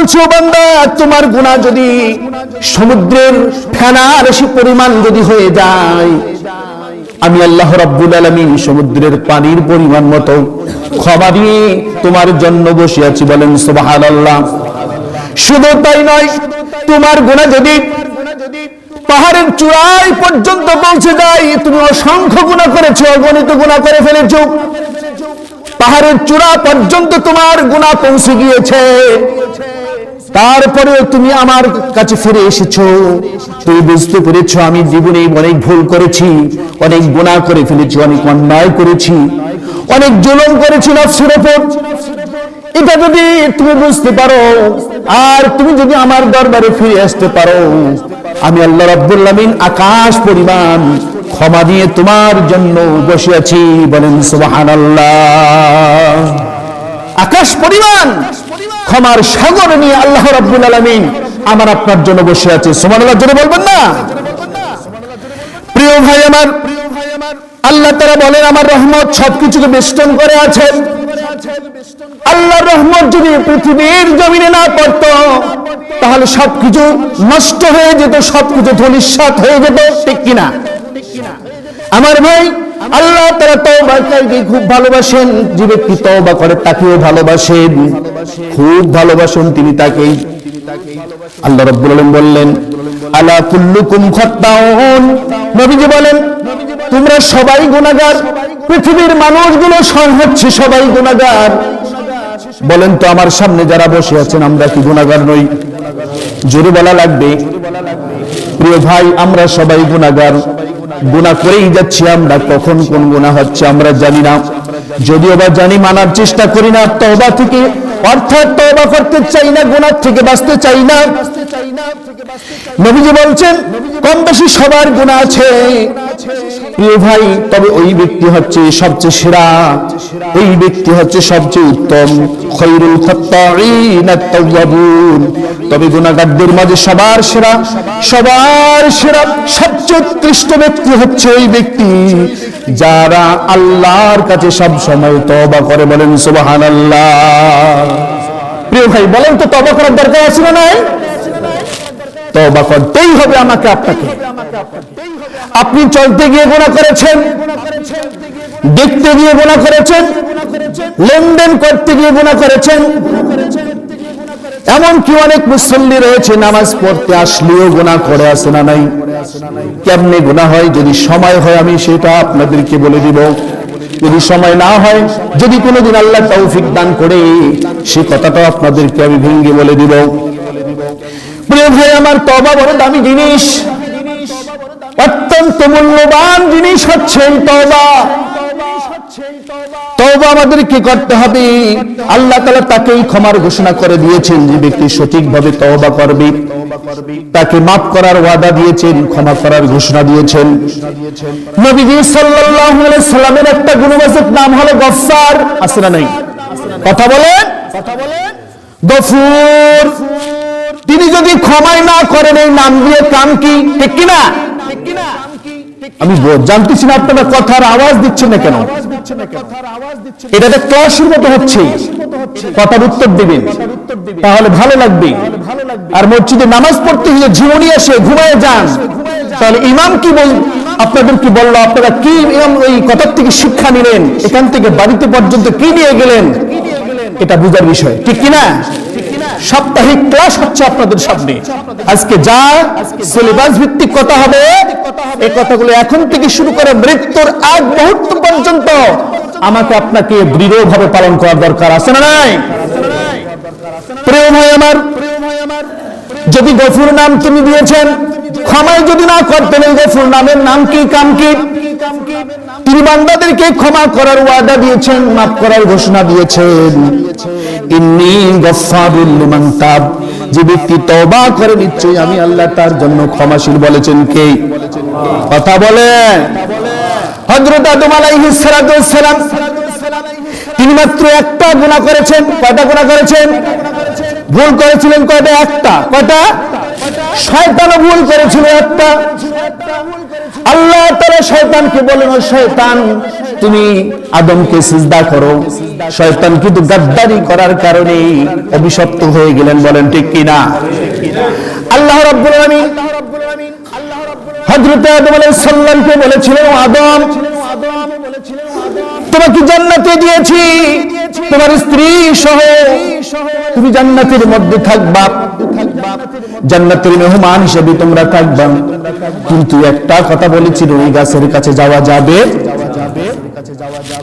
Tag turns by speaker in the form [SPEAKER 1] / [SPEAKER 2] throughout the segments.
[SPEAKER 1] বলছি ও বান্দা, তোমার গুনাহ যদি সমুদ্রের ফেনা রাশি পরিমাণ যদি হয়ে যায়, আমি আল্লাহ রাব্বুল আলামিন সমুদ্রের পানির পরিমাণ মতো ক্ষমা দিয়ে তোমার জন্য বসে আছি। বলেন সুবহানাল্লাহ। শুধু তাই নয়, তোমার গুনাহ যদি পাহাড়ের চূড়ায় পর্যন্ত পৌঁছে যায়, তুমি অসংখ্য গুনাহ করেছো, অগণিত গুনাহ করে ফেলেছো, পাহাড়ের চূড়া পর্যন্ত তোমার গুনাহ পৌঁছে গিয়েছে, তারপরেও তুমি আমার কাছে ফিরে এসেছো। তুমি বুঝতে পেরেছো আমি জীবনে অনেক ভুল করেছি, অনেক গুনাহ করে ফেলেছি, অনেক অন্যায় করেছি, অনেক জুলুম করেছি নফসের উপর। এটা যদি তুমি বুঝতে পারো আর তুমি যদি আমার দরবারে ফিরে আসতে পারো, আমি আল্লাহ রাব্বুল আলামিন আকাশ পরিমাণ ক্ষমা দিয়ে তোমার জন্য বসে আছি। বলেন সুবহানাল্লাহ। আকাশ পরিমাণ ক্ষমার সাগর নিয়ে আল্লাহ রাব্বুল আলামিন আমার আপনার জন্য বসে আছে। সুবহানাল্লাহ জোরে বলবেন না? প্রিয় ভাই আমার, আল্লাহ তাআলা বলেন আমার রহমত সবকিছুকে বেষ্টন করে আছে। আল্লাহর রহমত যদি পৃথিবীর জমিনে না পড়তো তাহলে সবকিছু নষ্ট হয়ে যেত, সবকিছু ধূলিসাৎ হয়ে যেত, ঠিক কিনা? আমার ভাই, আল্লাহ তাআলা তওবাকারীকে খুব ভালোবাসেন। যে ব্যক্তি তওবা করে তাকেও ভালোবাসেন, খুব ভালোবাসেন তিনি তাকেই। আল্লাহ রাব্বুল আলামিন বললেন আলা কুল্লুকুম খাত্তাউন, নবীজি বলেন তোমরা সবাই গুনাহগার, পৃথিবীর মানুষগুলো হচ্ছে সবাই গুনাহগার। বলেন তো আমার সামনে যারা বসে আছেন আমরা কি গুনাহগার নই? জোরে বলা লাগবে। প্রিয় ভাই, আমরা সবাই গুনাহগার, গুনাহ করেই যাচ্ছি। আমরা কখন কোন গুনাহ হচ্ছে আমরা জানি না, যদিও বা জানি মানার চেষ্টা করি না। তওবা থেকে, অর্থাৎ তওবা করতে চাই না, গুনাহ থেকে বাঁচতে চাই না। নবীজি বলছেন কম বেশি সবার গুনাহ আছে প্রিয় ভাই, তবে ওই ব্যক্তি হচ্ছে সবচেয়ে সেরা, ওই ব্যক্তি হচ্ছে সবচেয়ে উত্তম। খায়রুল খাত্তাঈন আত-তাওয়াবুন, তবে গুনাহগারদের মাঝে সবার সেরা, সবার সেরা সবচেয়ে উৎকৃষ্ট ব্যক্তি হচ্ছে ওই ব্যক্তি যারা আল্লাহর কাছে সব সময় তওবা করে। বলেন সুবহানাল্লাহ। প্রিয় ভাই বলেন তো তওবা করার দরকার আছে না নাই? তওবা করতেই হবে আমাকে আপনাকে। আপনি চলতে গিয়ে গুনাহ করেছেন, দেখতে গিয়ে গুনাহ করেছেন, লেনদেন করতে গিয়ে গুনাহ করেছেন, এমনকি অনেক মুসল্লি রয়েছে নামাজ পড়তে আসলেও গুনাহ করে আছে না নাই? কেমনে গুনাহ হয়? যদি সময় হয় আমি সেটা আপনাদেরকে বলে দিব, যদি সময় না হয়, যদি কোনোদিন আল্লাহ তৌফিক দান করে সে কথাটাও আপনাদেরকে আমি ভেঙে বলে দিব। প্রিয় ভাই আমার, তওবা বড় দামি জিনিস, অত্যন্ত মূল্যবান জিনিস হচ্ছে তওবা। তওবা আমাদেরকে করতে হবে। আল্লাহ তাআলা তাকেই ক্ষমার ঘোষণা করে দিয়েছেন, যে ব্যক্তি সঠিকভাবে তওবা করবে তাকে মাফ করার ওয়াদা দিয়েছেন, ক্ষমা করার ঘোষণা দিয়েছেন। নবীজি সাল্লাল্লাহু আলাইহি সাল্লামের একটা গুণবাচক নাম হলো গফফার, আছে না নাই? কথা বলেন, গফুর। তিনি যদি ক্ষমাই না করেন এই নাম দিয়ে কাম কি? ঠিক কিনা? আমি জানতেছি না আপনারা কথার আওয়াজ দিচ্ছেন না কেন? এটা একটা ক্লাসের মতো হচ্ছে, কথার উত্তর দিবেন তাহলে ভালো লাগবে। আর মসজিদে নামাজ পড়তে গিয়ে ঝিমুনি এসে ঘুমায় যান, তাহলে ইমাম কি আপনাদের কি বললো, আপনারা কি ইমাম এই কথার থেকে শিক্ষা নিলেন, এখান থেকে বাড়িতে পর্যন্ত কি নিয়ে গেলেন, এটা বুঝার বিষয়, ঠিক কিনা? সাপ্তাহিক ক্লাস হচ্ছে আপনাদের সামনে। আজকে যা সিলেবাস ভিত্তিক কথা হবে, এই কথাগুলো এখন থেকে শুরু করে মৃত্যুর আগ মুহূর্ত পর্যন্ত আমাকে আপনাকে দৃঢ়ভাবে পালন করার দরকার আছে না নাই? প্রিয় ভাই আমার, যদি গফুর নাম তিনি দিয়েছেন, ক্ষমাই যদি না করতেন, এই গফুর নামের নাম কি, কাম কি? তিনি বান্দাদেরকে ক্ষমা করার ওয়াদা দিয়েছেন, মাফ করার ঘোষণা দিয়েছেন। ইন্নী গফফারুল লিমান তাব, যে ব্যক্তি তওবা করে নিশ্চয়ই আমি আল্লাহ তার জন্য ক্ষমাশীল। বলেছেন কে? কথা বলেন। হযরত আদম আলাইহিস সালাতু ওয়াস সালাম তিনি মাত্র একটা গুনাহ করেছেন। কয়টা গুনাহ করেছেন? ভুল করেছিলেন কয়টা? একটা। কয়টা? শয়তানও ভুল করেছিল একটা। আল্লাহ তাআলা শয়তানকে বলেন, ও শয়তান তুমি আদমকে সিজদা করো। শয়তান কিন্তু গাদ্দারি করার কারণে অভিশপ্ত হয়ে গেলেন, বলেন ঠিক কিনা? আল্লাহ রাব্বুল আলামিন হযরত আদম আলাইহিস সালামকে বলেছিলেন, আদম তোমাকে জান্নাতে দিয়েছি, তোমার স্ত্রী সহ তুমি জান্নাতের মধ্যে থাকবা, জান্নাতের মেহমান হিসেবে তোমরা থাকবা, কিন্তু একটা কথা বলেছিল, ওই গাছের কাছে যাওয়া যাবে,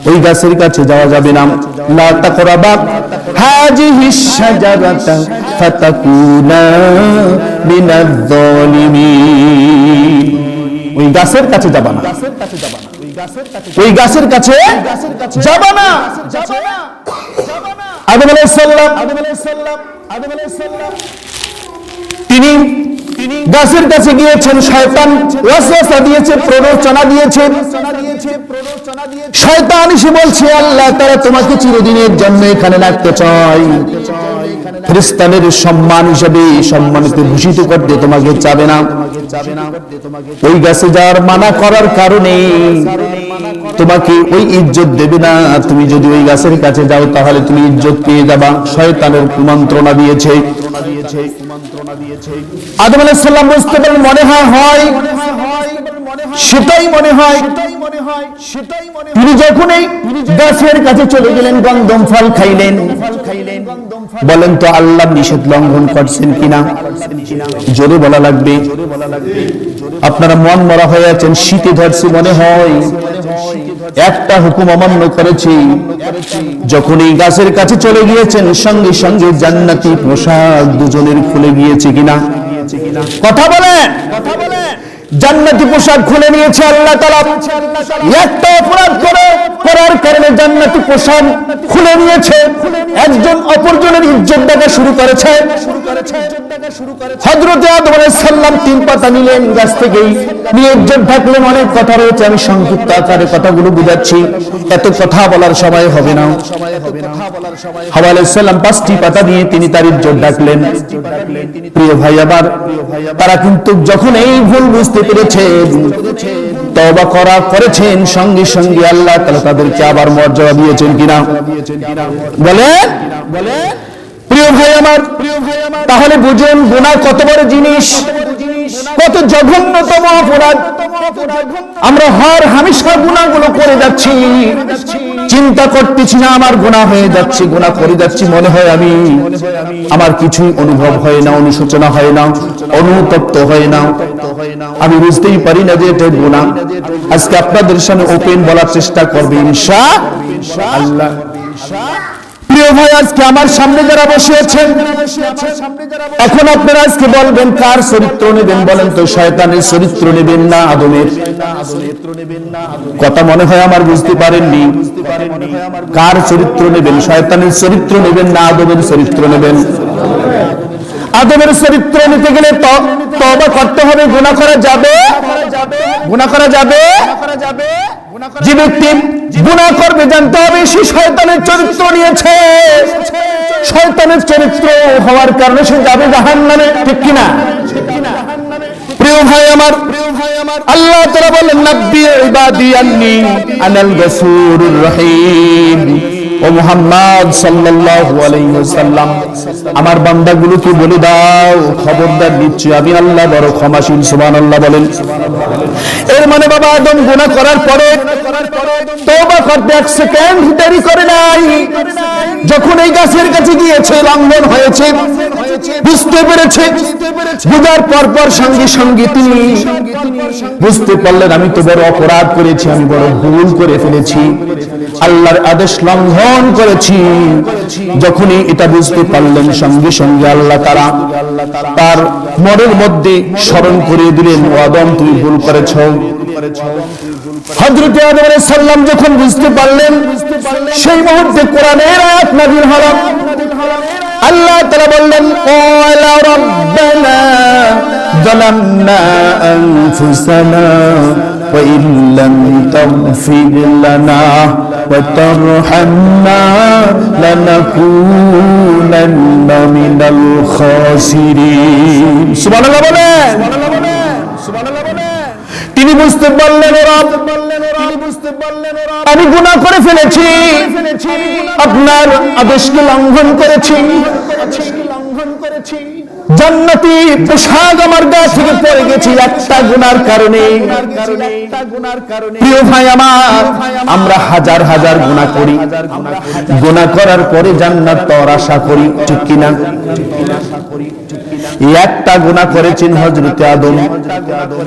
[SPEAKER 1] ওই গাছের কাছে যাওয়া যাবে না। লা তাকরাবা হাযিহিশ শাজারাতা ফাতাকুনা মিনাজ যালিমিন। ওই গাছের কাছে যাবা না, ওই গাছের কাছে যাবা না। আদম আলাইহিস সালাম তিনি গাছের কাছে গিয়েছেন, শয়তান ওয়াসওয়াসা দিয়েছে, প্ররোচনা দিয়েছে। শয়তান এসে বলছে, আল্লাহ তাআলা তোমাকে চিরদিনের জন্য এখানে রাখতে চায়, ফেরেশতাদের সম্মান হিসেবে সম্মানিত ভূষিত করতে তোমাকে চাবে না। ওই গাছে যাওয়ার মানা করার কারণে তোমাকে ওই ইজ্জত দেবে না। তুমি যদি ওই গাছের কাছে যাও তাহলে তুমি ইজ্জত পেয়ে যাবা। শয়তানের কুমন্ত্রণা দিয়েছে। আদম আলাইহিস সালাম বুঝতে পারলেন, মনে হয় সেটাই মনে হয়। তিনি যখন এই গাছের কাছে চলে গেলেন, গন্ধম ফল খাইলেন। বলেন তো আল্লাহ নিষেধ লঙ্ঘন করছেন কিনা? জোরে বলা লাগবে। আপনারা মন মরা হয়ে আছেন, শীতে ধরছে মনে হয়। একটা হুকুম অমান্য করেছি। যখন এই গাছের কাছে চলে গিয়েছেন, সঙ্গে সঙ্গে জান্নাতি পোশাক দুজনের খুলে গিয়েছে কিনা? কথা বলেন। জান্নাতি পোশাক খুলে নিয়েছে আল্লাহ তাআলা। একটা অপরাধ করার কারণে জান্নাতি পোশাক খুলে নিয়েছে, একজন অপরজনের ইজ্জত দেখা শুরু করেছে। হযরত আদম আলাইহিস সালাম 3 পাতা নিলেন গাছ থেকেই, নিয়ে ইজ্জত ঢাকলেন। অনেক কথা রয়েছে, আমি সংক্ষিপ্ত আকারে কথাগুলো বুঝাচ্ছি, এত কথা বলার সময় হবে না। হাওয়া আলাইহিস সালাম 5টি পাতা দিয়ে তিনি তার ইজ্জত ঢাকলেন। প্রিয় ভাই, আবার তারা কিন্তু যখন এই ভুল বুঝতে পেরেছেন, তওবা করেছেন, সঙ্গে সঙ্গে আল্লাহ তাআলা তাদেরকে আবার মর্যাদা দিয়েছেন কিনা? বলে প্রিয় ভাই আমার, তাহলে বুঝুন গুনাহ কত বড় জিনিস, কত জঘন্যতম অপরাধ। আমরা হর হামেশা গুনাহগুলো করে যাচ্ছি, চিন্তা করতেছি না আমার গুনাহ হয়ে যাচ্ছে, গুনাহ করে যাচ্ছি, মনে হয় আমার কিছুই অনুভব হয় না, অনুশোচনা হয় না, অনুতপ্ত হয় না, আমি বুঝতেই পারি না যে এটা গুনাহ। আজকে আপনাদের সামনে ওপেন বলার চেষ্টা করবে ইনশাআল্লাহ। প্রিয় ভাই, আজকে আমার সামনে যারা বসে আছেন, এখন আপনারা আজকে বলবেন কার চরিত্র নেবেন? বলেন তো, শয়তানের চরিত্র নেবেন না আদমের? কথা মনে হয় আমার বুঝতে পারেননি। কার চরিত্র নেবেন? শয়তানের চরিত্র নেবেন না আদমের চরিত্র নেবেন? আদমের চরিত্র নিতে গেলে তওবা করতে হবে। গুনাহ করা যাবে, গুনাহ করা যাবে। যে ব্যক্তি গুনাহ করবে জানতে হবে সে শয়তানের চরিত্র নিয়েছে। শয়তানের চরিত্র হওয়ার কারণে সে যাবে জাহান্নামে, ঠিক কিনা? প্রিয় ভাই আমার, আল্লাহ তাআলা বলেন, নাব্বি ইবাদি আন্নী আনাল গফুরুর রহিম। ও মুহাম্মদ সাল্লাল্লাহু আলাইহি ওয়াসাল্লাম, আমার বান্দাগুলোকে বলে দাও, খবরদার দিচ্ছি আমি আল্লাহ বড় ক্ষমাশীল। সুবহানাল্লাহ বলেন। এর মানে বাবা আদম গুনাহ করার পরে তওবা করতে 1 সেকেন্ড দেরি করে নাই। যখন এই গাছের কাছে গিয়েছে, লঙ্ঘন হয়েছে, বুঝতে পেরেছে, বুঝার পর সঙ্গে সঙ্গে তিনি বুঝতে পারলেন আমি তো বড় অপরাধ করেছি, আমি বড় ভুল করে ফেলেছি, আল্লাহর আদেশ লঙ্ঘন করেছি। যখনই এটা বুঝতে পারলেন, সঙ্গে সঙ্গে আল্লাহ তাআলা তার মনের মধ্যে স্মরণ করিয়ে দিলেন, ও আদম তুমি ভুল করেছো। হযরত আদম আলাইহিস সালাম যখন বুঝতে পারলেন, সেই মুহূর্তে কোরআনের আয়াত নাযিল হলো। আল্লাহ তাআলা বললেন, ক্বালা রাব্বানা যালামনা আনফুসানা ওয়া ইল্লাম তাগফির লানা ওয়া তারহামনা লানাকুনান্না মিনাল খাসিরিন। সুবহানাল্লাহ বলেন। তিনি বুঝতে পারলেন আমি গুনাহ করে ফেলেছি, আপনার আদেশকে লঙ্ঘন করেছি, জান্নাতি পোশাক আমার গা থেকে পড়ে গেছে একটা গুনার কারণে। প্রিয় ভাই আমার, আমরা হাজার হাজার গুনাহ করি, গুনাহ করার পরে জান্নাত পাওয়ার আশা করি, ঠিক কিনা? একটা গুনাহ করেছেন হযরত আদম,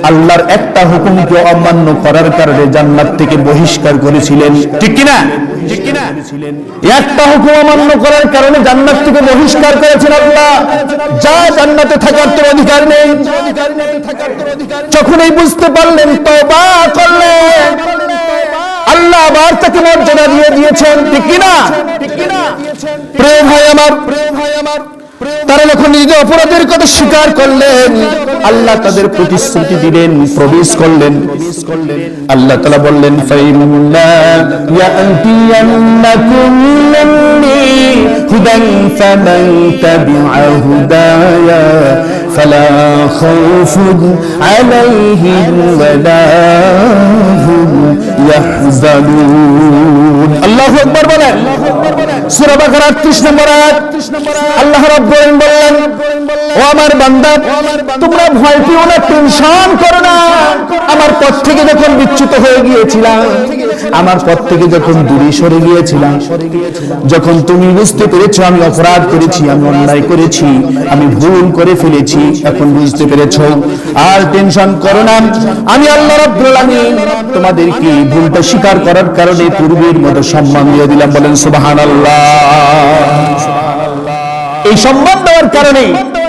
[SPEAKER 1] আল্লাহর একটা হুকুমকে অমান্য করার কারণে জান্নাত থেকে বহিষ্কার করেছিলেন, ঠিক কিনা? একটা হুকুম অমান্য করার কারণে জান্নাত থেকে বহিষ্কার করেছেন আল্লাহ, যা জান্নাতে থাকার তোর অধিকার নেই। যখনই বুঝতে পারলেন, তওবা করলেন, আল্লাহ আবার তাকে মর্যাদা দিয়ে দিয়েছেন, ঠিক কিনা? প্রিয় ভাই আমার, তারা যখন নিজেদের অপরাধের কথা স্বীকার করলেন, আল্লাহ তাদের প্রতিশ্রুতি দিলেন, প্রবেশ করলেন। আল্লাহ তাআলা বললেন, ফাইন্না ইয়াতিয়ান্নাকুম মিন্নি হুদান ফামান তাবিআ হুদায়া ফালা খাউফুন আলাইহিম ওয়ালা হুম ইয়াহজানুন। আল্লাহু আকবার বলেন। সূরা বাকারা ৩৮ নম্বর আয়াত। আল্লাহ রাব্বুল আলামিন বললেন, ও আমার বান্দা, তোমরা ভয় পেও না, টেনশন করো না। আমার পথ থেকে যখন বিচ্যুত হয়ে গিয়েছিলাম, আমার পথ থেকে যখন দূরে সরে গিয়েছিলাম, যখন তুমি বুঝতে পেরেছো আমি অপরাধ করেছি, আমি অন্যায় করেছি, আমি ভুল করে ফেলেছি, এখন বুঝতে পেরেছো, আর টেনশন করো না। আমি আল্লাহ রাব্বুল আলামিন তোমাদেরকে ভুলটা স্বীকার করার কারণে পূর্বের মতো সম্মান দিয়ে দিলাম। বলেন সুবহানাল্লাহ। এই সম্মান দেওয়ার কারণে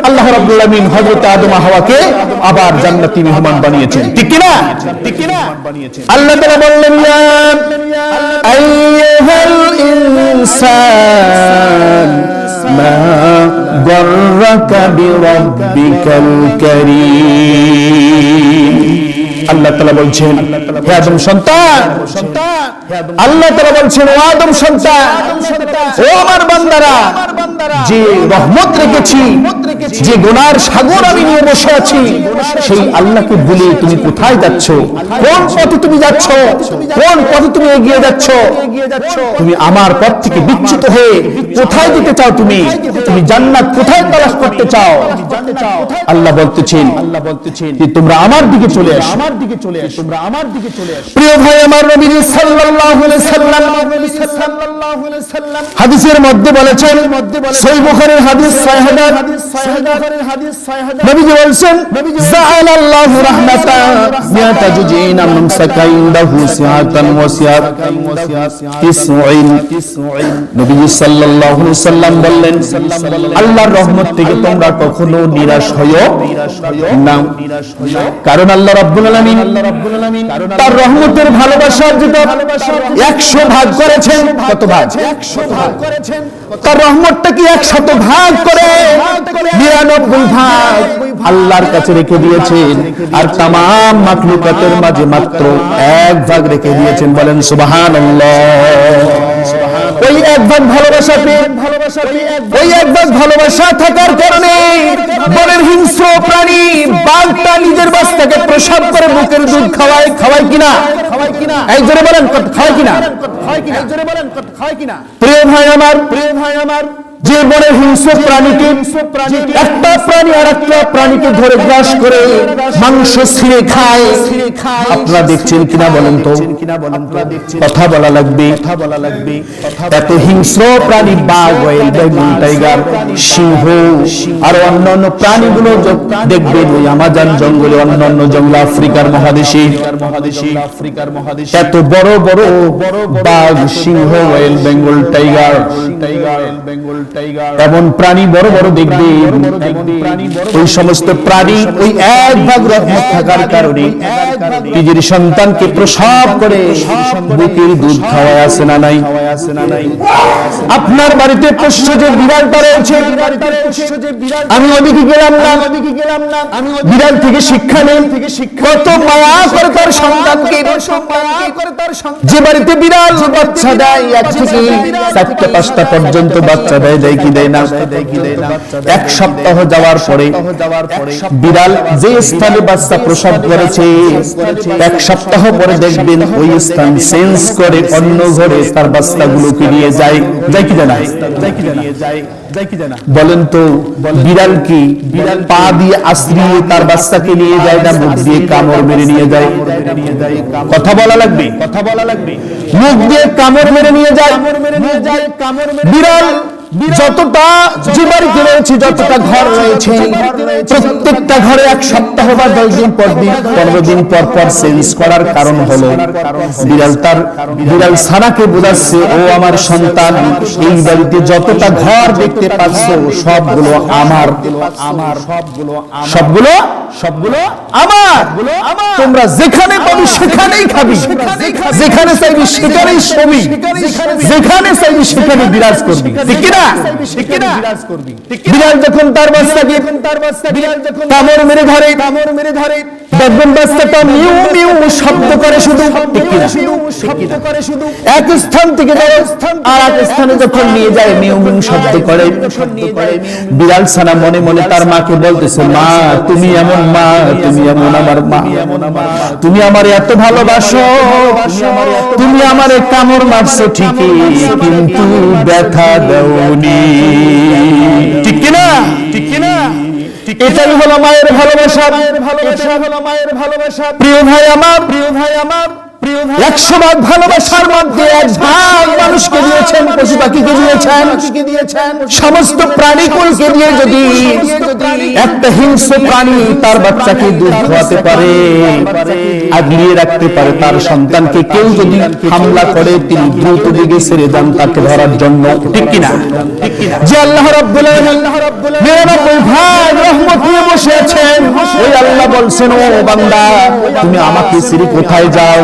[SPEAKER 1] আল্লাহ রাব্বুল আলামিন হযরত আদম হাওয়াকে আবার জান্নাতি মেহমান বানিয়েছেন, ঠিক কি না? আল্লাহ তাআলা বললেন, ইয়া আইয়ুহাল ইনসান মা গররাকা বিরাব্বিকাল কারীম। আল্লাহ তাআলা বলছেন, হে আদম সন্তান, আল্লাহ তাআলা বলছেন, ও আদম সন্তান, ও আমার বান্দারা, যে রহমত রেখেছি, যে গুনার সাগর আমি নিয়ে বসে আছি, সেই আল্লাহকে ভুলে তুমি কোথায় যাচ্ছ? কোন পথে তুমি যাচ্ছ? কোন পথে তুমি এগিয়ে যাচ্ছ? তুমি আমার পথ থেকে বিচ্যুত হয়ে কোথায় যেতে চাও? তুমি জান্নাত কোথায় তালাশ করতে চাও? আল্লাহ বলতেছেন যে তোমরা আমার দিকে চলে আসো, তোমরা আমার দিকে চলে আসো। প্রিয় ভাই আমার, নবী সাল্লাল্লাহু আলাইহি সাল্লাম হাদিসের মধ্যে বলেছেন, সহিহ বুখারীর হাদিস ৬০০০, নবীজি বলেন, জাআলাল্লাহু রাহমাতান মিয়াতা জুজিন আমসাকা ইনদাহু সিআতান ওয়া সিআত ৯০। নবীজি সাল্লাল্লাহু আলাইহি সাল্লাম বললেন, আল্লাহর রহমত থেকে তোমরা কখনো নিরাশ হয়ো না, কারণ আল্লাহ রাব্বুল আলামিন তার রহমতের ভালোবাসার যেটা ১০০ ভাগ করেছেন। কত ভাগ? ১০০ ভাগ করেছেন। তার রহমতটা কি ১০০ ভাগ করে ৯৯ ভাগ আল্লাহর কাছে রেখে দিয়েছেন, আর তামাম মাখলুকাতের মাঝে মাত্র ১ ভাগ রেখে দিয়েছেন। বলেন সুবহানাল্লাহ। ওই ১ ভাগ ভালোবাসা পেয়ে, ওই ১ ভাগ ভালোবাসা থাকার কারণে বনের হিংস্র প্রাণী বাঘটা নিজের বাচ্চাকে প্রসব করে বুকের দুধ খাওয়ায়, খাওয়ায় কিনা? এই জোরে বলেন, খাওয়ায় কিনা? প্রিয় ভাই আমার, যে বনের হিংস্র প্রাণীকে, একটা প্রাণী আর একটা প্রাণীকে ধরে গ্রাস করে মাংস ছিঁড়ে খায়, আপনারা দেখছেন কিনা বলেন তো? কথা বলা লাগবে। এত হিংস্র প্রাণী, বাঘ, ওয়েল, বেঙ্গল টাইগার, সিংহ আর অন্যান্য প্রাণীগুলো দেখবেন ওই আমাজন জঙ্গলে, অন্যান্য জঙ্গল, আফ্রিকার মহাদেশে এত বড় বড় বাঘ, সিংহ, ওয়েল, বেঙ্গল টাইগার, এমন প্রাণী বড় বড় দেখবেন। ওই সমস্ত প্রাণী ওই ১ ভাগ রহমত থাকার কারণে নিজের সন্তানকে প্রসব করে বুকের দুধ খাওয়ায়, আছে না নাই? আপনার বাড়িতে পোষ্য যে বিড়ালটা রয়েছে, আমি ওদিকে গেলাম না, বিড়াল থেকে শিক্ষা নেন, কত মায়া করে তার সন্তানকে। যে বাড়িতে বিড়াল বাচ্চা দেয়, ১ থেকে ৪টা ৫টা পর্যন্ত বাচ্চা দেয়, দেয় কি দেয় না? এক সপ্তাহ যাওয়ার পরে বিড়াল যে স্থানে বাচ্চা প্রসব করেছে, এক সপ্তাহ পরে দেখবেন ওই স্থান চেঞ্জ করে অন্য ঘরে তার বাচ্চাগুলোকে নিয়ে যায় কি যায় না? বলেন তো বিড়াল কি পা দিয়ে আশ্রিয়ে তার বাচ্চাকে নিয়ে যায় না মুখ দিয়ে কামড় মেরে নিয়ে যায়? কথা বলা লাগবে। মুখ দিয়ে কামড় মেরে নিয়ে যায়। বিড়াল যতটা যে বাড়িতে রয়েছে, যতটা ঘর রয়েছে, প্রত্যেকটা ঘরে এক সপ্তাহ বা 10 দিন পর 15 দিন পর চেঞ্জ করার কারণ হলো বিড়াল সারাকে বোঝাচ্ছে, ও আমার সন্তান, এই বাড়িতে যতটা ঘর দেখতে পাচ্ছ সবগুলো আমার, সবগুলো আমার। তোমরা যেখানে পাবি সেখানেই খাবি, যেখানে চাইবি সেখানেই শোবি, যেখানে চাইবি সেখানে বিরাজ করবি, ঠিক কিনা? বিড়াল যখন তার বাচ্চাকে কামড় মেরে ধরে, দেখবেন বাচ্চাটা মিউ মিউ শব্দ করে শুধু, ঠিক কিনা? এক স্থান থেকে আর এক স্থানে যখন নিয়ে যায় মিউ মিউ শব্দ করে। বিড়াল ছানা মনে মনে তার মাকে বলতেছে, মা তুমি এমন মা, তুমি এমন আমার মা, তুমি আমার এত ভালোবাসো, তুমি আমার কামড় মারছো ঠিকই কিন্তু ব্যথা দাওনি, ঠিক কিনা? এটাই হলো মায়ের ভালোবাসা। প্রিয় ভাই আমার, 100 ভাগ ভালোবাসার মধ্যে 1 ভাগ মানুষকে দিয়েছেন, পশু পাখিকে দিয়েছেন, সমস্ত প্রাণীকুলকে দিয়ে যদি একটা হিংস্র প্রাণী তার বাচ্চাকে দুধ খাওয়াতে পারে, আগলিয়ে রাখতে পারে, তার সন্তানকে কেউ যদি হামলা করে তিনি দ্রুত দিকে ছেড়ে যান তাকে ধরার জন্য, ঠিক কিনা? যে আল্লাহ রাব্বুল আলামিন 99 ভাগ রহমত নিয়ে বসে আছেন, ওই আল্লাহ বলছেন, ও বান্দা তুমি আমাকে ছেড়ে কোথায় যাও?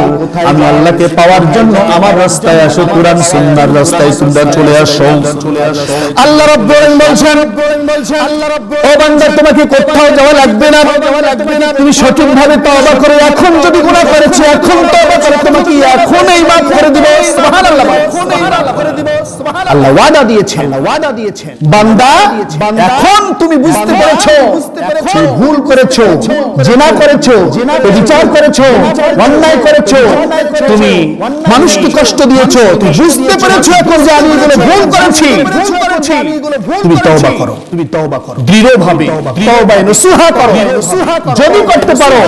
[SPEAKER 1] আমি আল্লাহকে পাওয়ার জন্য আমার রাস্তায় আসো, কোরআন সুন্নাহর রাস্তায় চলে আসো। আল্লাহ রাব্বুল আলামিন বলছেন, ও বান্দা তোমাকে কোথাও যাওয়া লাগবে না, তুমি সঠিকভাবে তওবা করে এখন যদি গুনাহ করেছো এখন তওবা করে তোমাকে এখনই মাফ করে দিব। সুবহানাল্লাহ, আল্লাহ ওয়াদা দিয়েছেন। বান্দা এখন তুমি বুঝতে পেরেছো ভুল করেছো, জিনা করেছো, বিচার করেছো, অন্যায় করেছো, তুমি মানুষকে কষ্ট দিয়েছো, তুমি বুঝতে পেরেছো এখন যে আমি এগুলো ভুল করেছি, তুমি তওবা করো দৃঢ়ভাবে, তওবায়ে নসুহা করো। যদি করতে পারো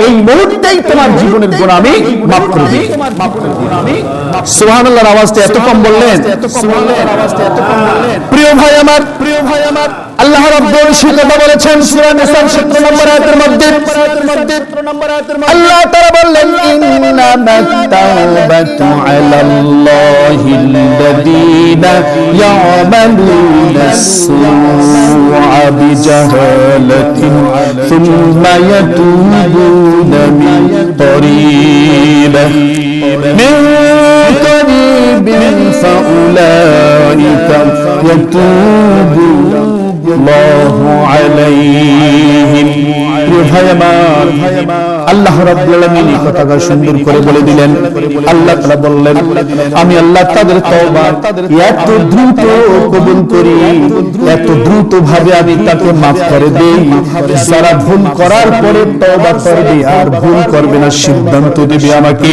[SPEAKER 1] এই মুহূর্তেই তোমার জীবনের গুনাহ আমি মাফ করে দিই। সুবহানাল্লাহর আওয়াজটা এত কম বললেন। প্রিয় ভাই আমার, আল্লাহ রাব্বুল আলামিন কথা বলেছেন সূরা নিসার 17 নম্বর আয়াতের মধ্যে, আল্লাহ তাআলা বললেন, ইন্নামাত তাওবাতু আলাল্লাহিল্লাযীনা ইয়ামালুনাস সুআ বিজাহালাতিন সুম্মা ইয়াতুবুনা মিন করিবিন ফাউলাইকা ইয়াতুবু আল্লাহু আলাইহিম। আল্লাহ রাব্বুল আলামিন এই কথাটা সুন্দর করে বলে দিলেন। আল্লাহ তাআলা বললেন, আমি আল্লাহ তাদের তওবা এত দ্রুত কবুল করি, এত দ্রুত ভাবে আমি তাকে মাফ করে দেই। যারা ভুল করার পরে তওবা করবে আর ভুল করবে না সিদ্ধান্ত নেবে আমাকে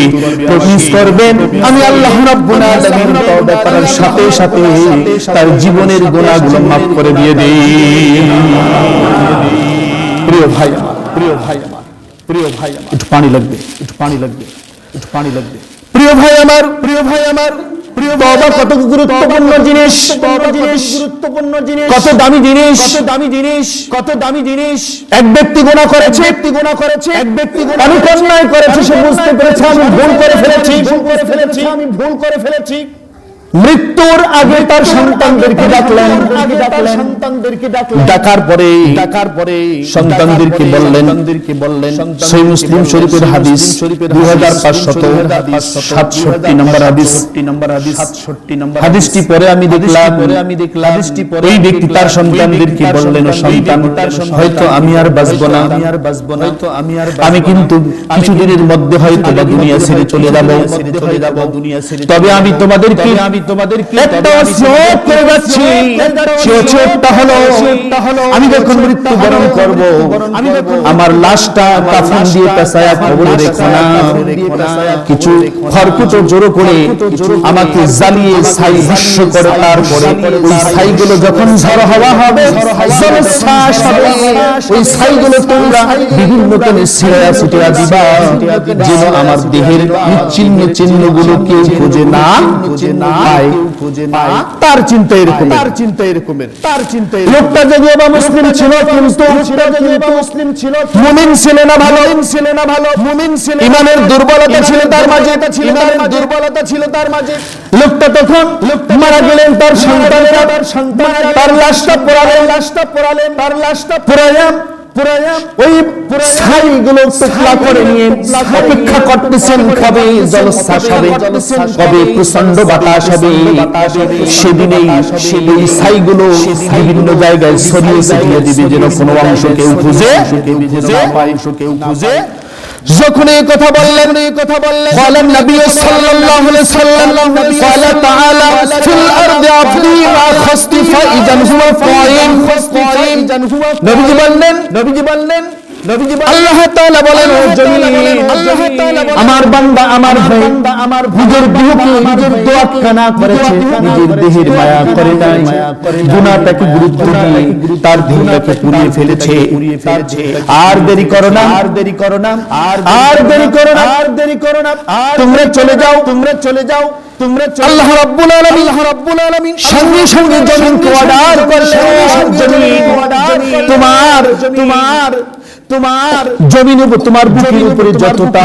[SPEAKER 1] প্রমিস করবেন, আমি আল্লাহ রাব্বুল আলামিন তওবা করার সাথে সাথে তার জীবনের গুনাহগুলো মাফ করে দিয়ে দেই। প্রিয় ভাই আমার, একটু পানি লাগবে। প্রিয় ভাই আমার, তওবা কত গুরুত্বপূর্ণ জিনিস, কত দামি জিনিস। এক ব্যক্তি গুনাহ করেছে, এক ব্যক্তি অনেক অন্যায় করেছে, সে বুঝতে পেরেছে আমি ভুল করে ফেলেছি। মৃত্যুর আগে তার সন্তানদেরকে ডাকলেন, ডাকার পরে সন্তানদেরকে বললেন, সহিহ মুসলিম শরীফের হাদিস 2567 নম্বর হাদিস। হাদিসটি পরে আমি দেখলাম এই ব্যক্তি তার সন্তানদেরকে বললেন, ও সন্তান, হয়তো আমি আর বাঁচব না, আমি কিন্তু কিছুদিনের মধ্যে হয়তো দুনিয়া ছেড়ে চলে যাব, তবে আমি তোমাদেরকে একটা ওসিয়ত করে যাচ্ছি। সে ওসিয়তটা হলো আমি যখন মৃত্যুবরণ করব আমার লাশটা কাফন দিয়ে পেঁচায়া কবরে রেখো না, কিছু খড়কুটো জোড়ো করে আমাকে জ্বালিয়ে ছাই ভস্য করে তারপরে ওই ছাইগুলো যখন ঝড় হাওয়া হবে জলোচ্ছ্বাস হবে, ওই ছাইগুলো তোমরা বিভিন্ন কোণে ছিঁড়া ছিটিয়া দিবা যেন আমার দেহের নিচ্ছিন্ন চিহ্নগুলো কেউ খুঁজে না পায়। তার চিন্তা এরকমের লোকটা যদিও বা মুসলিম ছিল কিন্তু মুমিন ছিল না ভালো, ইমানের দুর্বলতা ছিল তার মাঝে। লোকটা তখন মারা গেলেন, তার সন্তানেরা তার লাশটা পোড়ালেন, ওই ছাইগুলো টুকরা করে নিয়ে অপেক্ষা করতেছেন কবে জলোচ্ছ্বাস হবে, কবে প্রচন্ড বাতাস হবে। সেদিনেই ওই ছাইগুলো বিভিন্ন জায়গায় ছড়িয়ে ছিটিয়ে দিবে যেন কোনো অংশ কেউ খুঁজে যখন এই কথা বললেন বলেন নবী সাল্লাল্লাহু আলাইহি সাল্লাম ক্বালা তাআলা ফিল আরদি আবদি মা খাসতি ফাইদান হুয়া কায়িম। নবীজি বললেন আল্লাহ তাআলা বলেন ও জমিন আমার বান্দা আমার ভাই নিজের দেহকে নিজের তোয়াক্কা না করেছে, নিজের দেহের মায়া করে নাই, গুনাহটাকে গুরুত্ব দিয়ে তার দেহটাকে পুড়িয়ে ফেলেছে। আর দেরি করো না, তোমরা চলে যাও। আল্লাহ রাব্বুল আলামিন সঙ্গে সঙ্গে জমিনকে অর্ডার করলেন, তোমার জমিন তোমার বুকের উপরে যতটা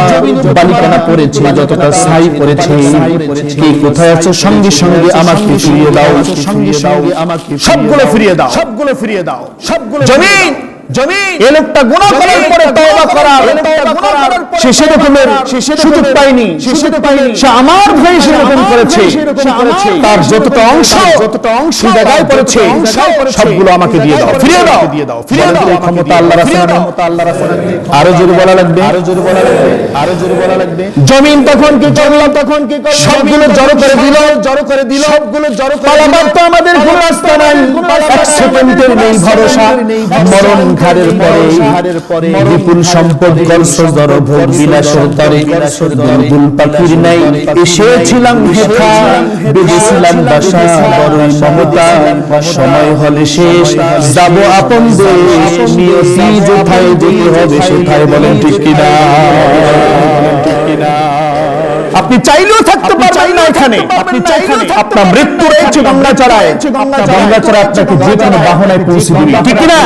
[SPEAKER 1] বালিকণা পড়েছে, যতটা ছাই পড়েছে, কে কোথায় আছো সঙ্গে সঙ্গে আমাকে ফিরিয়ে দাও, সবগুলো ফিরিয়ে দাও। জমিন এই লোকটা গুনাহ করার পরে তওবা করার সে সেরকমের সুযোগ পায়নি, সে আমার ভাই সেরকম করেছে, তার যতটা অংশ জায়গায় পড়েছে সবগুলো আমাকে দিয়ে দাও, ফিরিয়ে দাও। এই ক্ষমতা আল্লাহর আছে। আরো জোরে বলা লাগবে। জমিন তখন কি করলো? সবগুলো জড়ো করে দিল। পালাবার তো আমাদের কোনো রাস্তা নাই, এক সেকেন্ডের নেই ভরসা। মরণ ঘাড়ের পরে বিপুল সম্পদ গর্ষ জড় ভোগ বিলাসের তরে দুলদুল পাখির নাই এসেছিলাম হেথা, বেঁধেছিলাম বাসা বড়ই মমতা, সময় হলে শেষ যাব আপন দেশ, নিয়তি যেথায় যেতে হবে সেথায়। বলেন ঠিক কিনা? আপনি চাইলেও থাকতে পারবেন না এখানে, আপনার মৃত্যু রয়েছে গঙ্গাচড়ায়, আপনাকে যে কোনো বাহনায় পৌঁছে দিবে, ঠিক কিনা?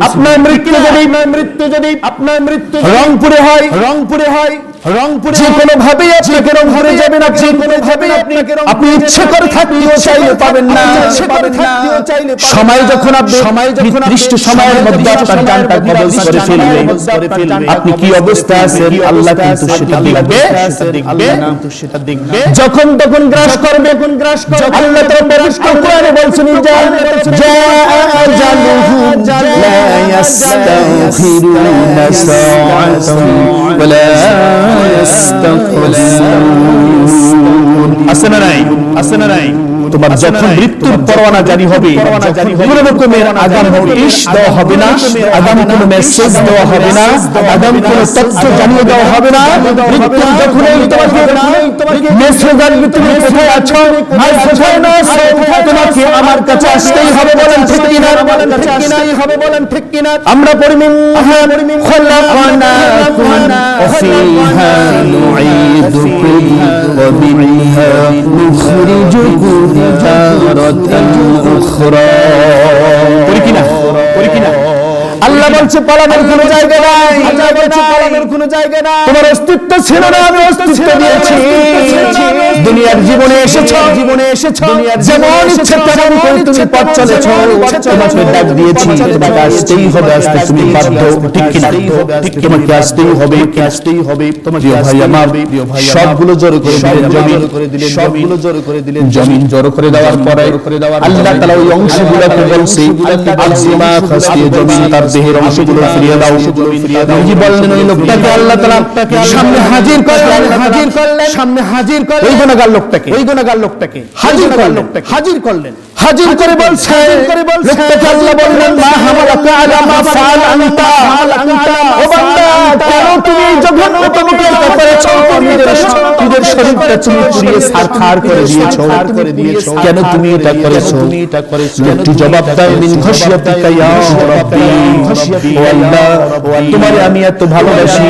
[SPEAKER 1] আপনার মৃত্যু যদি রংপুরে হয় যে কোনো ভাবেই আপনাকে রংপুরে যাবেন, আপনি ইচ্ছে করে থাকলেও চাইলে পাবেন না। সময় যখন নির্দিষ্ট সময়ের মধ্যে আপনার জানটা কবজ করে ফেলবে, আপনি কি অবস্থা আছেন আল্লাহ কিন্তু সেটা দেখবে। যখন তখন গ্রাস করবে। আল্লাহ তাআলা পবিত্র কোরআনে বলছেন জা আজালুহু লা ইস্তাগফিরুনা সাআতান ওয়া লা ইস্তাগফিরুন। আছে না নাই? তোমার যখন মৃত্যুর পরোয়ানা জারি হবে, কোন রকমের আগাম নোটিশ দেওয়া হবে না, আগাম কোন মেসেজ দেওয়া হবে না, আগাম কোন তথ্য জানিয়ে দেওয়া হবে না। মৃত্যুর যখনই তোমাকে মেসেজ আসবে তুমি কোথায় আছো আর কোথায় না আছো, তোমাকে আমার কাছে আসতেই হবে। বলেন ঠিক কিনা? আমরা পড়ি মিনহা খলাকনাকুম ওয়া ফিহা নুঈদুকুম ওয়া মিনহা নুখরিজুকুম তারাতান উখরা। পড়ি কিনা? আল্লাহ বলছে পালানোর কোনো জায়গা নাই, তোমার অস্তিত্ব ছিল না, আমি অস্তিত্ব দিয়েছি। দুনিয়ার জীবনে এসেছো, যেমন ইচ্ছা তেমন করে তুমি পথ চলেছো, তোমাকে ডাক দিয়েছি, তোমাকে আসতেই হবে, আসতে তুমি বাধ্য, ঠিক কিনা? তোমাকে আসতেই হবে। তোমাকে ভাই আমার সবগুলো জড়ো করে দিলেন, জমিন জড়ো করে দেওয়ার পরে আল্লাহ তাআলা ওই অংশগুলোকে বলছে আলজিমা খাসিয়ে জমিন তার দেহের তাদের অংশগুলো ফিরিয়ে দাও। নবীজি বললেন ওই লোকটাকে আল্লাহ তাআলা সামনে হাজির করলেন, ওই গুনাহগার লোকটাকে হাজির করলেন, হাজির করে বলছেন, লোকটাকে আল্লাহ বললেন মা হামালাকা আলা মা ফাআল আনতা, ও বান্দা কেন তুমি এই জঘন্যতম কাজটা করেছো? নিজের শরীরটা তুমি পুড়িয়ে ছারখার করে দিয়েছো, কেন তুমি এটা করেছো? লোকটি জবাব দেয় মিন খাশিয়াতিকা ইয়া রাব্বি, ও আল্লাহ তোমারে আমি এত ভালোবাসি,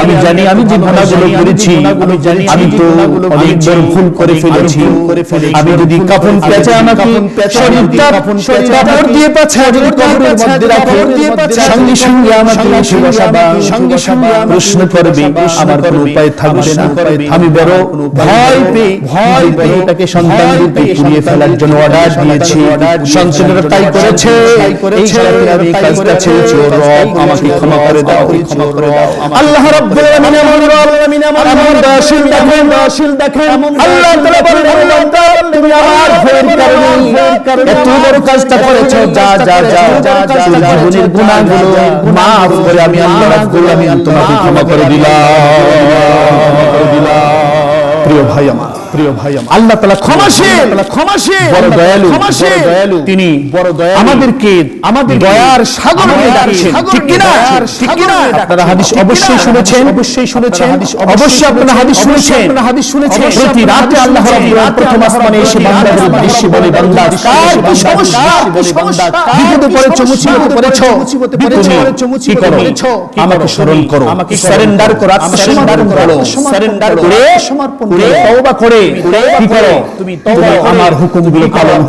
[SPEAKER 1] আমি জানি আমি যে গুনাহগুলো করেছি, আমি তো অনেক বড় ভুল করে ফেলেছি। আমি যদি কাফন পেঁচে আমাকে শরীরটা কাপড় দিয়ে পেঁচে যদি কবরের মধ্যে রাখো, সঙ্গে সঙ্গে আমাকে এসে বসাবা, প্রশ্ন করবে, আমার কোনো উপায় থাকবে না। আমি বড় ভয় পেয়ে এটাকে সন্তানদেরকে পুড়িয়ে ফেলার জন্য অর্ডার দিয়েছি। সন্তানেরা তাই করেছে, এই কারণে আমি এই কাজটা ছেড়েছি। রব আমাকে ক্ষমা করে দাও। আল্লাহ রাব্বুল আলামিন আমার দাসিল দেখেন, আল্লাহ তাআলা বলেন তুমি আমার ভয়ের কারণে এত বড় কাজটা করেছো, যা জীবনের গুনাহগুলো মাফ করে আমি আল্লাহ রাব্বুল আলামিন তোমাকে ক্ষমা করে দিলাম। প্রিয় ভাই আমার, আল্লাহ তাআলা ক্ষমাশীল, বড় দয়ালু, তিনি বড় দয়ালু, আমাদেরকে দয়ার সাগর হয়ে ডাকছেন, ঠিক কি না? আপনারা হাদিস অবশ্যই শুনেছেন, অবশ্যই আপনারা হাদিস শুনেছেন। প্রতি রাতে আল্লাহ রাব্বুল আলামিন প্রথম আসমানে এসে বান্দাদের উদ্দেশ্যে বলে, বান্দা কার কি সমস্যা? বিপদে পড়েছো, মুসিবতে পড়েছো, কি করো? আমাকে স্মরণ করো, আমাকে সারেন্ডার করো, আত্মসমর্পণ করো, সারেন্ডার করে সমর্পণ করে তওবা করে কি করো? তুমি আমার হুকুমগুলো পালন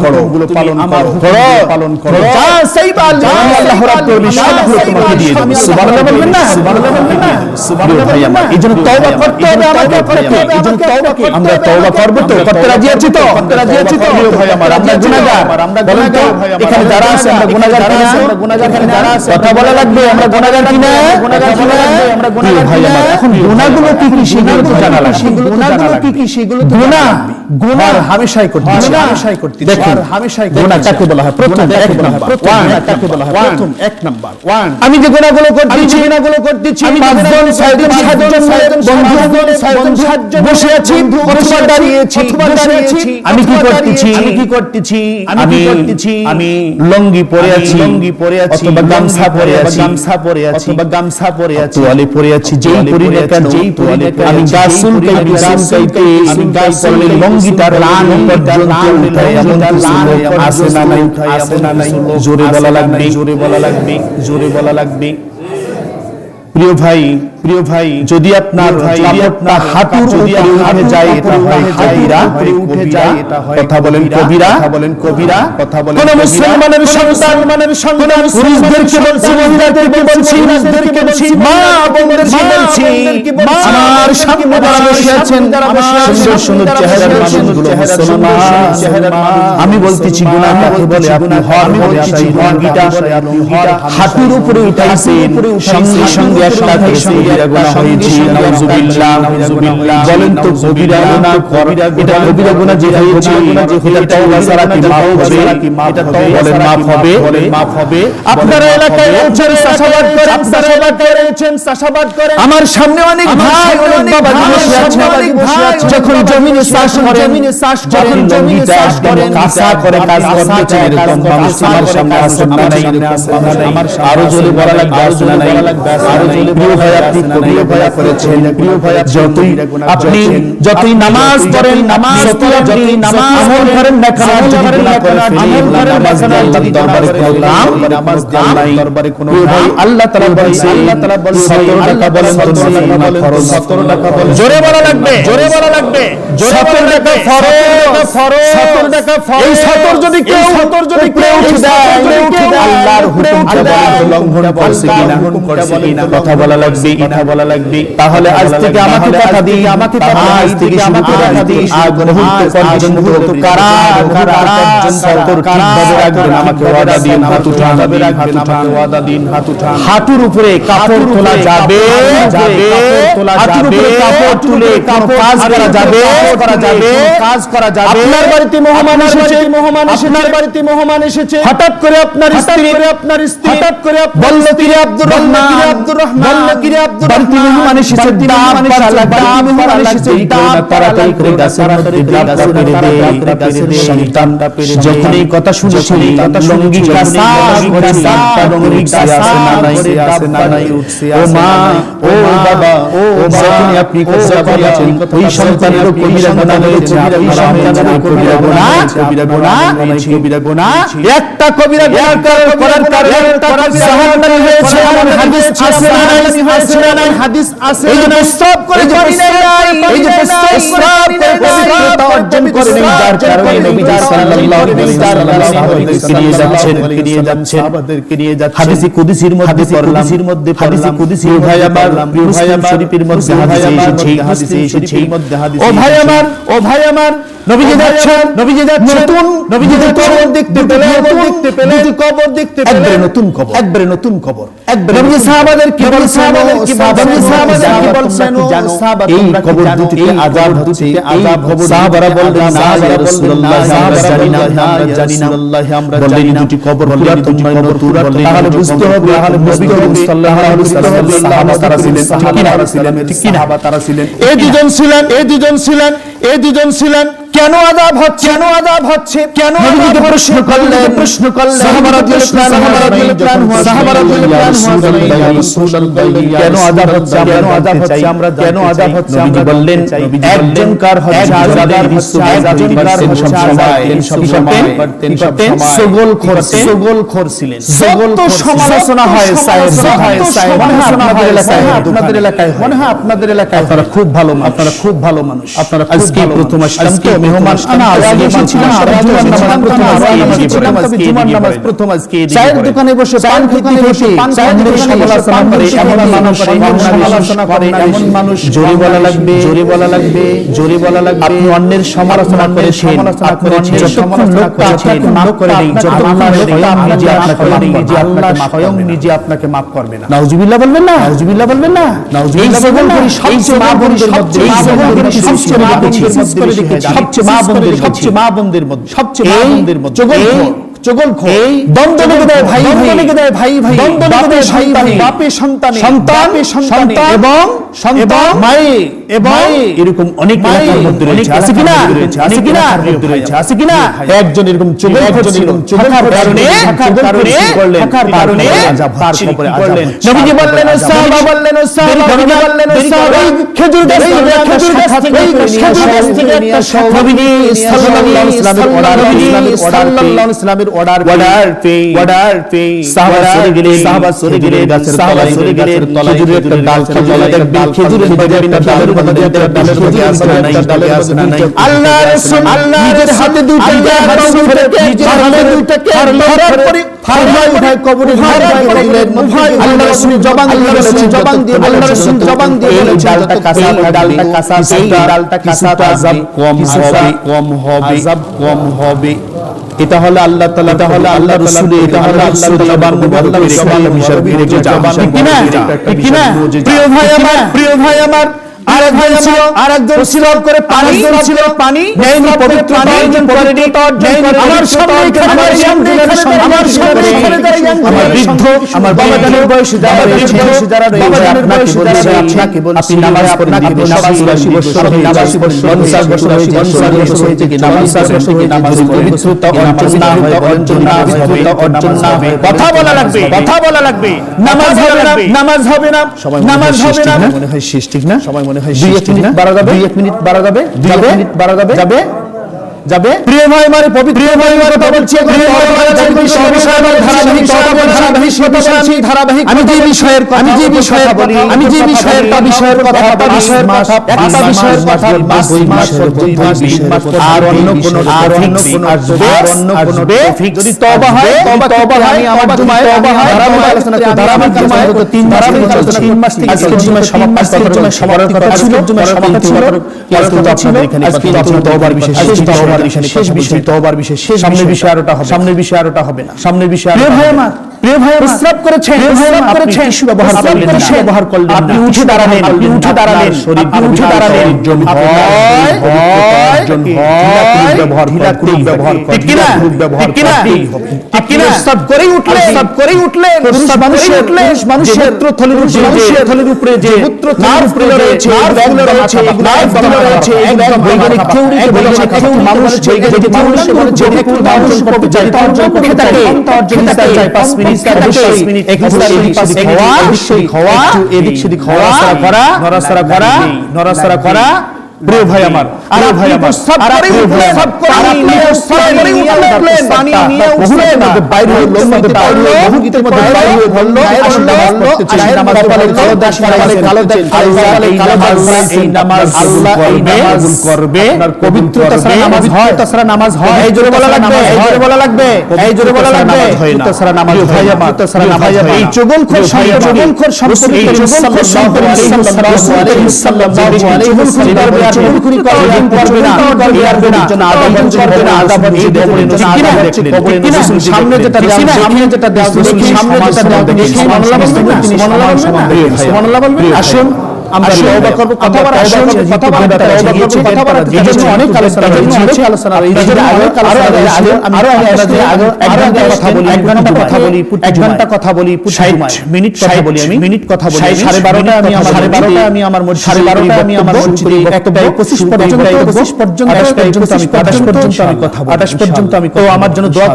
[SPEAKER 1] করো, যা চাইবা আল্লাহ রাব্বুল আলামিন সবগুলো তোমাকে দিয়ে দেবে। সুবহানাল্লাহ বলবেন না? সুবহানাল্লাহ ভাই আমার, এইজন্য তওবা করতে হবে আমাকে, এইজন্য তওবাকে আমরা তওবা করব তো, করতে রাজি আছি তো? প্রিয় ভাই আমার, আমরা গুনাহগার, বলেন তো এখানে যারা আছে আমরা গুনাহগার কিনা? এখানে যারা আছে কথা বলা লাগবে, আমরা গুনাহগার কিনা? প্রিয় ভাই আমার, এখন গুনাহগুলো কি কি সেগুলো তো জানা লাগবে। গুনাহগুলো কি কি সেগুলো তো গুনাহ হামেশাই করতে দেখুন, গুনাহ কাকে বলা হয়? প্রথম এক নাম্বার আমি যে গুনাহগুলো করতেছি, আমি পাঁচজন ছয়জন বসে আছি অথবা দাঁড়িয়েছি, আমি কি করতেছি? আমি লুঙ্গি পরে আছি অথবা গামছা পরে আছি, তোয়ালে পরে আছি, যেই পরি না কেন আমি গাসুল কাইতে আমি গাছ পরলে লুঙ্গিটার লান পর্যন্ত উঠাই, এমন আছে না নাই? জোরে বলা লাগবে। প্রিয় ভাই যদি আপনার হাঁটুর উপরে উঠে যায়, এটা হয় কবিরা। কথা বলেন কবিরা। কোন মুসলমানের সন্তান পুরুষদেরকে বলছি, মহিলাদেরকে বলছি, মা বোনদেরকে বলছি, আমার সামনে যারা বসে আছেন সুন্দর চেহারার মানুষগুলো মুসলমান, আমি বলতেছি গুনাহ কাকে বলে? আপনি আমি বলতেছি লুঙ্গিটা হাঁটুর উপরে উঠাইছেন, সঙ্গে সঙ্গে একটা কবিরা গুনাহ হয়েছে। নাউজুবিল্লাহ। বলেন তো কবিরা গুনাহ, এটা কবিরা গুনাহ যে হয়েছে এটা তওবা ছাড়া কি মাফ হবে? এটা তওবা বলেন মাফ হবে। আপনারা এলাকায় রয়েছেন, চাষাবাদ করেন, আমার সামনে অনেক ভাই অনেক বাবা বসে আছে, যখন জমিনে চাষ করেন জমিটা একদম কাঁচা করে কাজ করতে এরকম মানুষ আমার সামনে আছে না নাই? আরো জোরে বলা লাগবে, আছে না নাই? আরো জোরে প্রিয় ভাই, আপনি কবিরা গুনাহ করেছেন। যতই নামাজ পড়েন, যতই আপনি আমল করেন না কেন, যদি গুনাহ করেন নামাজ দরবারে কোনো দাম নাই। আল্লাহ তাআলা বলেন 17 টাকা বলেন, 17 টাকা বলেন, জোরে বলা লাগবে। 17 টাকা ফরজ, 17 টাকা ফরজ। এই 17 যদি কেউ উঠে দেয়, আল্লাহর হুকুমটা লঙ্ঘন করছে কিনা? কথা বলা লাগবে। তাহলে আজ থেকে আমাকে কথা দিই, আজ থেকে আমাকে কথা দিই, আজ মুহূর্ত পর্যন্ত কারা ঠিকভাবে রাখবেন, আমাকে ওয়াদা দিন, হাত উঠান। হাঁটুর উপরে কাপড় তোলা যাবে, হাঁটুর উপরে কাপড় তুলে কাজ করা যাবে। আপনার বাড়িতে মেহমান এসেছে, হঠাৎ করে আপনার স্ত্রী আপনার স্ত্রী হঠাৎ করে বলল কি রে আব্দুর রহমান বলল কি রে আব্দুর রহমান বাড়তি মেহমান এসেছে দাম পাড়া লাগবে মেহমান এসেছে দাম তাড়াতাড়ি করে গাছের মধ্যে ডাব পেরে দে সন্তানটা পেরে যখন এই কথা শুনেছি লঙ্গি কাসা করে সাতটা লঙ্গি কাসা আছে না নাই উঠছে ও মা ও বাবা ও যখন আপনি কথা বলেছেন ওই সন্তানের কবিরা গুনাহ হয়েছে আপনি সন্তানের কবিরা গুনাহ একটা কবিরা গুনাহ করার কারণে জাহান্নামী হয়েছে এমন হাদিস আছে না নাই হাদিস আছে এই যে প্রস্তাব করে পারি নাই এই যে প্রস্তাব করে পবিত্রতা অর্জন করে নেই যার কারণে নবী সাল্লাল্লাহু আলাইহি ওয়াসাল্লাম সাহাবাদেরকে নিয়ে যাচ্ছেন সাহাবাদেরকে নিয়ে যাচ্ছেন হাদিসে কুদসির মধ্যে পড়লাম হাদিসে কুদসি ভাই আমার শরীফের মধ্যে হাদিসে এসেছে ও ভাই আমার নবীজি যাচ্ছেন নবীজি কবর দেখতে পেলে কবর দেখতে পেলে একবারে নতুন কবর নবীজি সাহাবাদের কি বলছেন এই কবর দুটিতে আযাব হচ্ছে সাহাবারা বললেন না ইয়া রাসূলুল্লাহ আমরা জানি না আমরা বললেন দুটি কবর পুরাতন নতুন তাহলে বুঝতে হবে নবী করিম সাল্লাল্লাহু আলাইহি ওয়াসাল্লাম সাহাবা তারা ছিলেন এই দুজন ছিলেন কেন আযাব হচ্ছে কেন নবীকে প্রশ্ন করলেন সাহাবারা কেন আযাব হচ্ছে আমরা কেন আযাব হচ্ছে নবীজি বললেন একজন কার হচ্ছে আযাবের একজন কার সবাই সগোলখোর ছিলেন যত সমালোচনা হয় আপনাদের এলাকায় আপনারা খুব ভালো মানুষ আপনারা আজকে প্রথম আসলাম তো মেহমান আনা আগে এসেছিলাম জুমার নামাজ প্রথম আজকে চায়ের দোকানে বসে পান খেতে চায়ের সমালোচনা করে এমন মানুষ জোরে বলা লাগবে আপনি অন্যের সমালোচনা করেছেন মাফ করে দেই আল্লাহ স্বয়ং নিজে আপনাকে মাফ করবে না নাউজুবিল্লাহ বলবেন না এই সকল করি সবচেয়ে মা বোনদের মধ্যে দ্বন্দ্ব লেগে দেয় ভাই বাপে সন্তান এবং মায়ে এবং এরকম অনেক এলাকার মধ্যে রয়েছে আছে কিনা একজন এরকম থাকার কারণে তার খবরে আযাব নবীজি বললেন খেজুর গাছ থেকে নবীজি সাল্লাল্লাহু আলাইহি ওয়াসাল্লামের অর্ডার পেয়ে সাহাবা সরে গেলেন গাছের তলায় খেজুরের একটা ডাল খেজুরের ডালের মধ্যে একটা ডালের মধ্যে আছে না নাই আল্লাহ রাসূল নিজের হাতে দুইটা ধরার পরে ফারমায় উঠায় কবরে দিলেন আল্লাহ রাসূল জবান দিয়ে ডালটা কাঁচা আযাব কম হবে এটা হলো আল্লাহ তাআলা আল্লাহ রাসূল এটা হলো আল্লাহ জবান মুবারক কিনা প্রিয় ভাই আমার আরেকজন ছিল করে পানি নেয়নি পবিত্র আমার সামনে আমার বৃদ্ধ আমার বাবাদের বয়সী যারা রয়েছে আপনাকে বলছি নামাজ পড়েন আপনি নামাজ 50 বছর হয়েছে কি নামাজ পবিত্রতা অর্জন না হবে কথা বলা লাগবে নামাজ হবে না মনে হয় শেষ ঠিক না সময় মনে হয় 2 মিনিট বাড়া যাবে প্রিয় ভাই মারে পবিত্র বলছি ধারাবাহিক আমি যে বিষয়ের কথা আর অন্য কোন আসবে যদি তওবা হয় আমি আমার জুমায় ধারাবাহিক আলোচনা ধারাবাহিক 3 মাস থেকে আজকে জুমায় সমাপ্ত কথা ছিল আজকে তওবার বিশেষ শেষ বিষয় তওবার বিশেষ সামনের বিষয় আরোটা হবে না প্রিয় ভাই প্রস্রাব করেছেন টিস্যু ব্যবহার করলেন আপনি উঠে দাঁড়ালেন আপনি উঠে দাঁড়ালেন ব্যবহার ঠিক কিনা প্রস্রাব করেই উঠলেন মানুষের থলির উপরে যে নার্ভ রয়েছে একদম বৈজ্ঞানিক মানুষ নড়াচড়া করা প্রিয় ভাই আমার নামাজ হয় এই জোরে বলা লাগবে এই চগলখোর সামনে যেটা আসুন আমরা তওবা করব কথা বলা অনেক আলোচনা এক ঘন্টা কথা বলি 60 মিনিট কথা বলি 12:30 আমি আমার 12:30 আমি আমার 25 পর্যন্ত আমি তো আমার জন্য দোয়া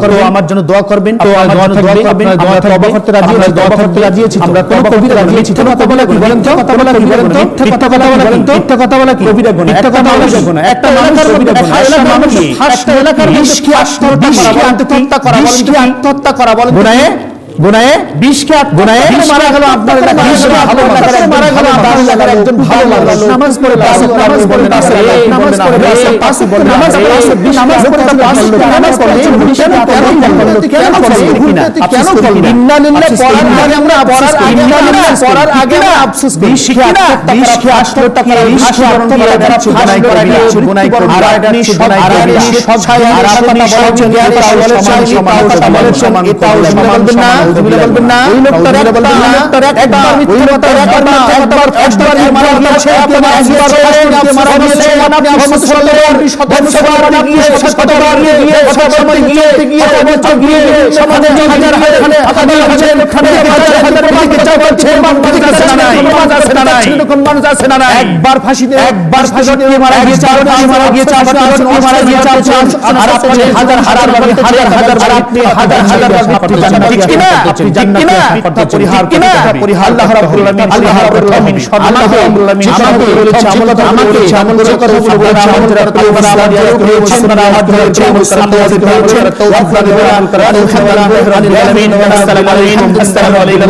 [SPEAKER 1] করবেন তো আমার জন্য দোয়া করবেন আমরা তওবা করতে রাজি আছি আমরা তওবা করতে রাজি আছি কথা বলা কি বলেন তো কথা বলা কি মিথ্যা কথা বলা কি কবিরা গুনাহ একটা মানুষ কবিরা গুনাহ একটা এলাকার মানুষকে আত্মহত্যা করা বলেন গুনাহে 20 কে মারা গেল আপনার এলাকায় মারা গেল আপনার এলাকার একজন ভালো মানুষ নামাজ পড়ে পড়ার আগে আফসোস করি 20 কে আত্মহত্যা করা বলবেন না ওই লোকটার একবার মারা গিয়েছে মারা গিয়েছে আপনি আফসোস করলেন সমাজে একবার ফাঁসি দিয়ে মারা গিয়েছে আল্লাহ রাব্বুল আলামিন আমাদের